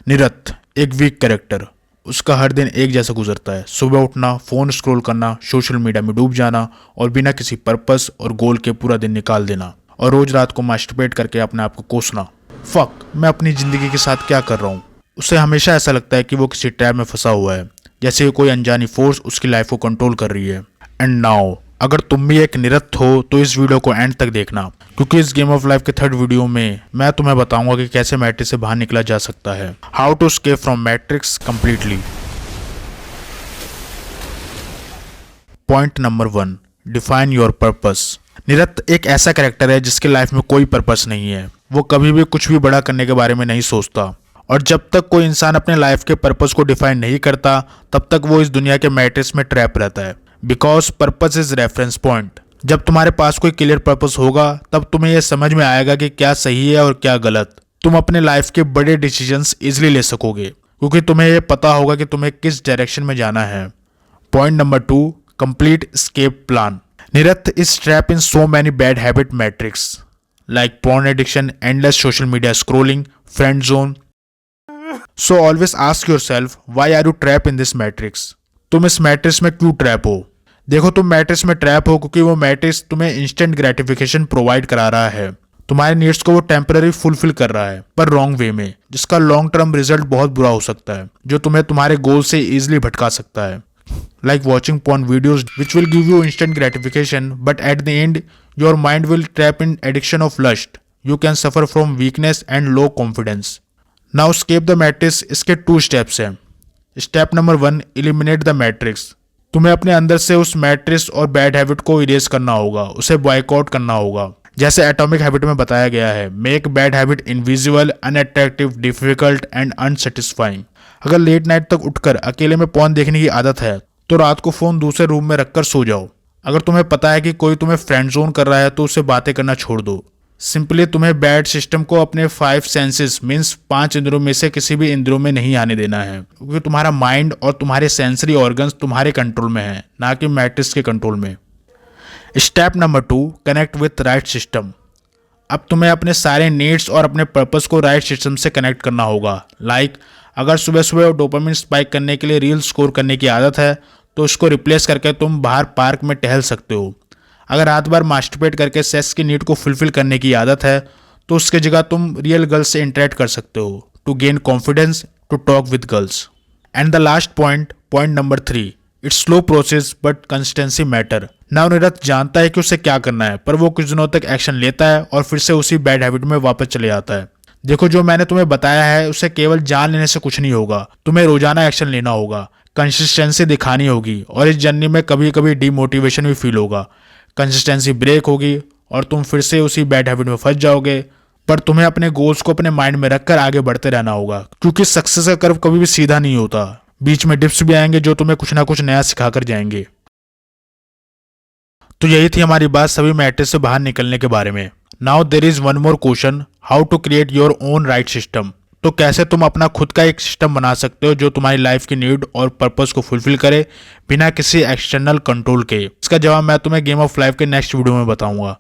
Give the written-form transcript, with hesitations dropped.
निरत एक week character. उसका हर दिन एक जैसा गुजरता है। सुबह उठना, फोन स्क्रॉल करना, सोशल मीडिया में डूब जाना और बिना किसी पर्पस और गोल के पूरा दिन निकाल देना और रोज रात को मास्टरबेट करके अपने आप को कोसना। फक, मैं अपनी जिंदगी के साथ क्या कर रहा हूँ। उसे हमेशा ऐसा लगता है कि वो किसी ट्रैप में फंसा हुआ है, जैसे कोई अनजानी फोर्स उसकी लाइफ को कंट्रोल कर रही है। एंड नाउ अगर तुम भी एक निरत हो तो इस वीडियो को एंड तक देखना, क्योंकि इस गेम ऑफ लाइफ के थर्ड वीडियो में मैं तुम्हें बताऊंगा कि कैसे मैट्रिक्स से बाहर निकला जा सकता है। How to escape from matrix completely. Point number 1, define your purpose. Nirat एक ऐसा कैरेक्टर है जिसकी लाइफ में कोई पर्पस नहीं है। वो कभी भी कुछ भी बड़ा करने के बारे में नहीं सोचता, और जब तक कोई इंसान अपने लाइफ के पर्पस को डिफाइन नहीं करता तब तक वो इस दुनिया के मैट्रिक्स में ट्रैप रहता है। Because purpose is reference point. जब तुम्हारे पास कोई क्लियर पर्पस होगा तब तुम्हें यह समझ में आएगा कि क्या सही है और क्या गलत। तुम अपने लाइफ के बड़े डिसीजंस इजिली ले सकोगे, क्योंकि तुम्हें यह पता होगा कि तुम्हें किस डायरेक्शन में जाना है। Point number 2, complete escape plan. Nirat is trap in so many bad habit matrix like porn addiction, endless social media scrolling, friend zone. So always ask yourself, why are you trap in this matrix. तुम इस matrix में क्यों trap हो। देखो, तुम matrix में trap हो क्योंकि वो मैट्रिक्स तुम्हें इंस्टेंट ग्रेटिफिकेशन प्रोवाइड करा रहा है। तुम्हारे नीड्स को वो टेम्पररी फुलफिल कर रहा है, पर रॉन्ग वे में, जिसका लॉन्ग टर्म रिजल्ट बहुत बुरा हो सकता है, जो तुम्हें तुम्हारे गोल से इजिली भटका सकता है। Like watching porn videos which will give you instant gratification, but at the end your mind will trap in addiction of lust. You can suffer from weakness and low confidence. Now escape the matrix. इसके 2 steps हैं। Step number 1, eliminate the matrix. तुम्हें अपने अंदर से उस matrix और bad habit को erase करना होगा, उसे बॉयकॉट करना होगा। जैसे एटॉमिक हैबिट में बताया गया है, make bad habit invisible, unattractive, difficult and unsatisfying. अगर लेट नाइट तक उठकर अकेले में porn देखने की आदत है तो रात को फोन दूसरे रूम में रखकर सो जाओ। अगर तुम्हें पता है कि कोई तुम्हें फ्रेंड जोन कर रहा है तो उससे बातें करना छोड़ दो। सिंपली तुम्हें बैड सिस्टम को अपने 5 सेंसेस मीन्स 5 इंद्रियों में से किसी भी इंद्रियों में नहीं आने देना है, क्योंकि तुम्हारा माइंड और तुम्हारे सेंसरी ऑर्गन्स तुम्हारे कंट्रोल में है, ना कि मैट्रिक्स के कंट्रोल में। Step number 2, connect with right system. अब तुम्हें अपने सारे नीड्स और अपने पर्पस को राइट सिस्टम से कनेक्ट करना होगा। लाइक अगर सुबह सुबह डोपामिन स्पाइक करने के लिए रील स्कोर करने की आदत है तो उसको रिप्लेस करके तुम बाहर पार्क में टहल सकते हो। अगर रात भर मास्टरबेट करके सेक्स की नीड को फुलफिल करने की आदत है तो उसकी जगह तुम रियल गर्ल्स से इंटरेक्ट कर सकते हो, to gain confidence, to talk with girls. And the last point, point number 3, it's slow process but consistency matter. Now Nirat जानता है कि उसे क्या करना है, पर वो कुछ दिनों तक एक्शन लेता है और फिर से उसी बैड हैबिट में वापस चले जाता है। देखो, जो मैंने तुम्हें बताया है उसे केवल जान लेने से कुछ नहीं होगा। तुम्हें रोजाना एक्शन लेना होगा, कंसिस्टेंसी दिखानी होगी, और इस जर्नी में कभी कभी डीमोटिवेशन भी फील होगा। कंसिस्टेंसी ब्रेक होगी और तुम फिर से उसी बैड हैबिट में फंस जाओगे, पर तुम्हें अपने गोल्स को अपने माइंड में रखकर आगे बढ़ते रहना होगा, क्योंकि सक्सेस का कर्व कभी भी सीधा नहीं होता। बीच में डिप्स भी आएंगे जो तुम्हें कुछ ना कुछ नया सिखाकर जाएंगे। तो यही थी हमारी बात सभी मैट्रिक्स से बाहर निकलने के बारे में। Now there is one more question, how to create your own right system. तो कैसे तुम अपना खुद का एक सिस्टम बना सकते हो जो तुम्हारी लाइफ की नीड और पर्पस को फुलफिल करे बिना किसी एक्सटर्नल कंट्रोल के। इसका जवाब मैं तुम्हें गेम ऑफ लाइफ के नेक्स्ट वीडियो में बताऊंगा।